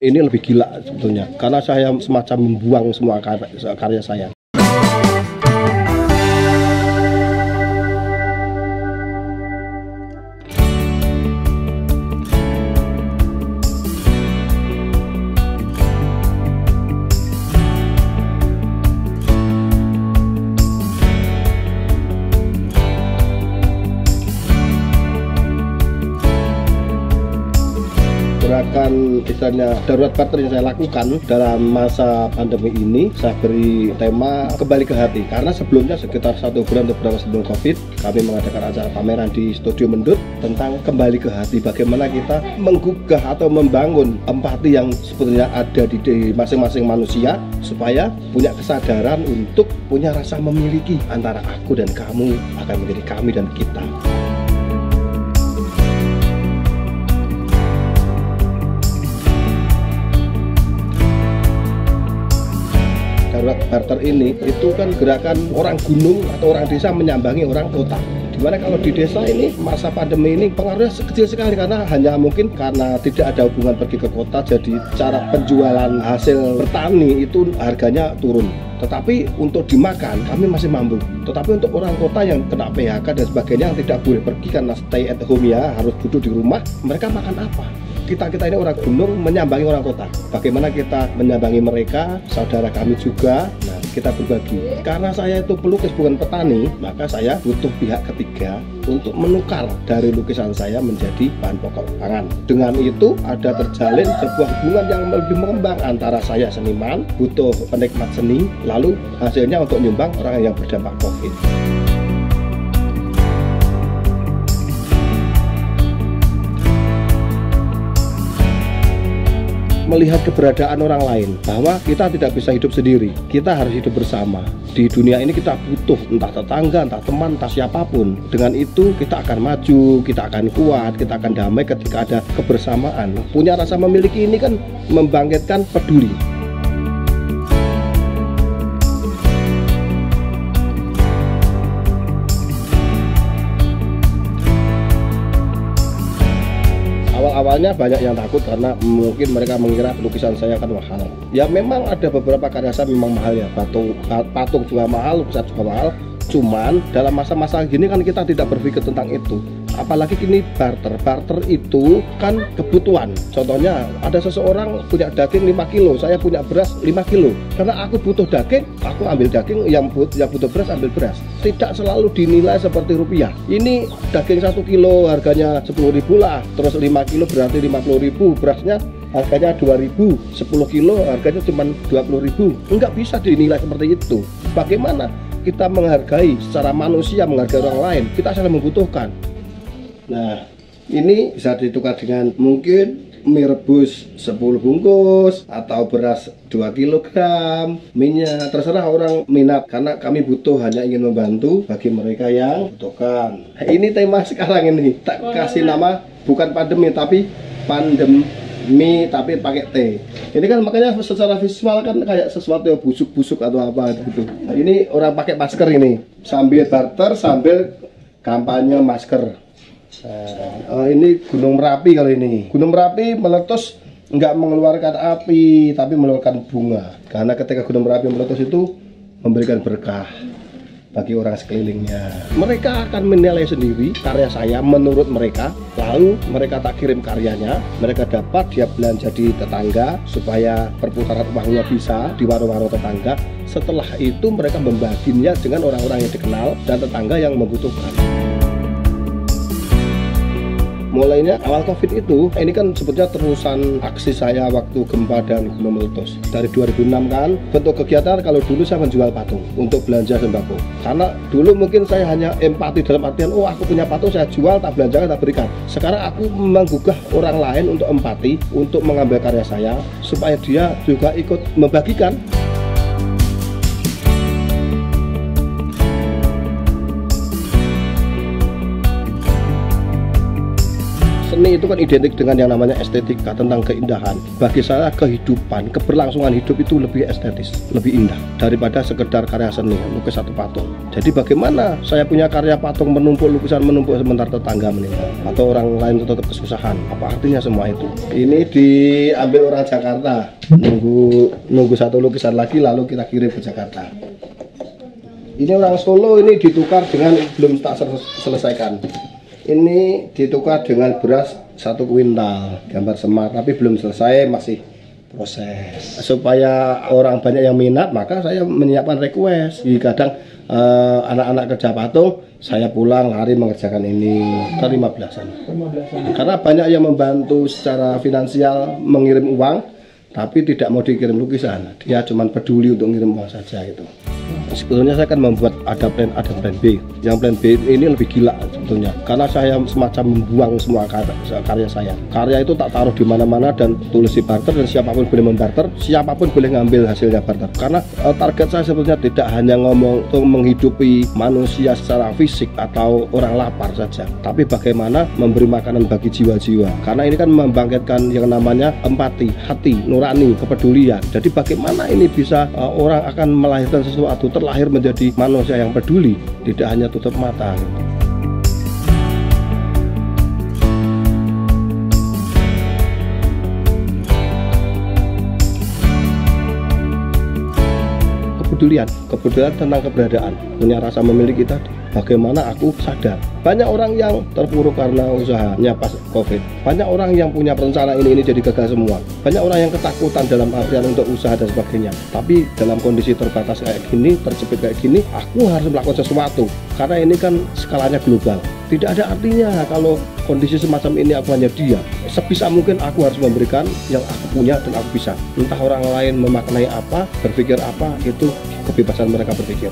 Ini lebih gila sebetulnya, karena saya semacam membuang semua karya saya. Gerakan istilahnya darurat barter yang saya lakukan dalam masa pandemi ini, saya beri tema kembali ke hati, karena sebelumnya sekitar 1 bulan atau berapa sebelum COVID kami mengadakan acara pameran di Studio Mendut tentang kembali ke hati, bagaimana kita menggugah atau membangun empati yang sebetulnya ada di masing-masing manusia, supaya punya kesadaran untuk punya rasa memiliki antara aku dan kamu akan menjadi kami dan kita. Darurat barter ini itu kan gerakan orang gunung atau orang desa menyambangi orang kota. Dimana kalau di desa ini masa pandemi ini pengaruhnya kecil sekali, karena hanya mungkin karena tidak ada hubungan pergi ke kota, jadi cara penjualan hasil bertani itu harganya turun. Tetapi untuk dimakan kami masih mampu. Tetapi untuk orang kota yang kena PHK dan sebagainya, yang tidak boleh pergi karena stay at home ya, harus duduk di rumah, mereka makan apa? Kita ini orang gunung menyambangi orang kota. Bagaimana kita menyambangi mereka, saudara kami juga. Nah, kita berbagi. Karena saya itu pelukis bukan petani, maka saya butuh pihak ketiga untuk menukar dari lukisan saya menjadi bahan pokok pangan. Dengan itu ada terjalin sebuah hubungan yang lebih mengembang antara saya seniman, butuh penikmat seni, lalu hasilnya untuk nyumbang orang yang berdampak COVID. Melihat keberadaan orang lain, bahwa kita tidak bisa hidup sendiri, kita harus hidup bersama. Di dunia ini kita butuh entah tetangga, entah teman, entah siapapun. Dengan itu kita akan maju, kita akan kuat, kita akan damai ketika ada kebersamaan. Punya rasa memiliki ini kan membangkitkan peduli. Awalnya banyak yang takut karena mungkin mereka mengira lukisan saya akan mahal. Ya memang ada beberapa karya saya memang mahal ya, patung juga mahal, lukisan juga mahal. Cuman dalam masa-masa gini kan kita tidak berpikir tentang itu. Apalagi kini barter itu kan kebutuhan. Contohnya ada seseorang punya daging 5 kilo, saya punya beras 5 kilo. Karena aku butuh daging, aku ambil daging, yang butuh beras ambil beras. Tidak selalu dinilai seperti rupiah. Ini daging 1 kilo harganya 10.000 lah, terus 5 kilo berarti 50.000, berasnya harganya 2.000, 10 kilo harganya cuma 20.000. Enggak bisa dinilai seperti itu. Bagaimana kita menghargai secara manusia, menghargai orang lain, kita saling membutuhkan. Nah, ini bisa ditukar dengan mungkin mie rebus 10 bungkus atau beras 2 kg, minyak, terserah orang minat, karena kami butuh hanya ingin membantu bagi mereka yang butuhkan. Ini tema sekarang ini, tak kasih nama bukan pandemi tapi pandemi tapi pakai T. Ini kan makanya secara visual kan kayak sesuatu yang busuk-busuk atau apa gitu. Nah, ini orang pakai masker ini, sambil barter sambil kampanye masker. Nah, ini Gunung Merapi. Kalau ini Gunung Merapi meletus nggak mengeluarkan api tapi mengeluarkan bunga, karena ketika Gunung Merapi meletus itu memberikan berkah bagi orang sekelilingnya. Mereka akan menilai sendiri karya saya menurut mereka, lalu mereka tak kirim karyanya, mereka dapat dia belanja di tetangga supaya perputaran uangnya bisa di warung-warung tetangga. Setelah itu mereka membaginya dengan orang-orang yang dikenal dan tetangga yang membutuhkan. Mulainya awal COVID itu, ini kan sebetulnya terusan aksi saya waktu gempa dan gunung meletus. Dari 2006 kan, bentuk kegiatan kalau dulu saya menjual patung untuk belanja sembako. Karena dulu mungkin saya hanya empati dalam artian, oh aku punya patung saya jual, tak belanjakan, tak berikan. Sekarang aku menggugah orang lain untuk empati, untuk mengambil karya saya, supaya dia juga ikut membagikan. seni itu kan identik dengan yang namanya estetika, tentang keindahan. Bagi saya kehidupan, keberlangsungan hidup itu lebih estetis, lebih indah daripada sekedar karya seni, lukis satu patung. Jadi bagaimana saya punya karya patung menumpuk, lukisan menumpuk, sementara tetangga meninggal atau orang lain tetap kesusahan? Apa artinya semua itu? Ini diambil orang Jakarta, nunggu satu lukisan lagi lalu kita kirim ke Jakarta. Ini orang Solo, ini ditukar dengan, belum tak selesaikan. Ini ditukar dengan beras 1 kuintal, gambar Semar, tapi belum selesai, masih proses. Supaya orang banyak yang minat, maka saya menyiapkan request. Kadang anak-anak kerja patung, saya pulang lari mengerjakan ini, ke 15-an. Karena banyak yang membantu secara finansial mengirim uang, tapi tidak mau dikirim lukisan. Dia cuma peduli untuk ngirim uang saja gitu. Sebetulnya saya akan membuat ada plan B. Yang plan B ini lebih gila sebetulnya, karena saya semacam membuang semua karya saya. Karya itu tak taruh di mana-mana dan tulis di barter, dan siapapun boleh membarter, siapapun boleh ngambil hasilnya barter. Karena target saya sebetulnya tidak hanya ngomong untuk menghidupi manusia secara fisik atau orang lapar saja, tapi bagaimana memberi makanan bagi jiwa-jiwa. Karena ini kan membangkitkan yang namanya empati, hati nurani, kepedulian. Jadi bagaimana ini bisa orang akan melahirkan sesuatu, terlahir menjadi manusia yang peduli, tidak hanya tutup mata. Kepedulian tentang keberadaan, punya rasa memiliki tadi. Bagaimana aku sadar. Banyak orang yang terpuruk karena usahanya pas COVID. Banyak orang yang punya perencanaan ini jadi gagal semua. Banyak orang yang ketakutan dalam artian untuk usaha dan sebagainya. Tapi dalam kondisi terbatas kayak gini, terjepit kayak gini, aku harus melakukan sesuatu. Karena ini kan skalanya global. Tidak ada artinya kalau kondisi semacam ini aku hanya diam. Sebisa mungkin aku harus memberikan yang aku punya dan aku bisa. Entah orang lain memaknai apa, berpikir apa, itu kebebasan mereka berpikir.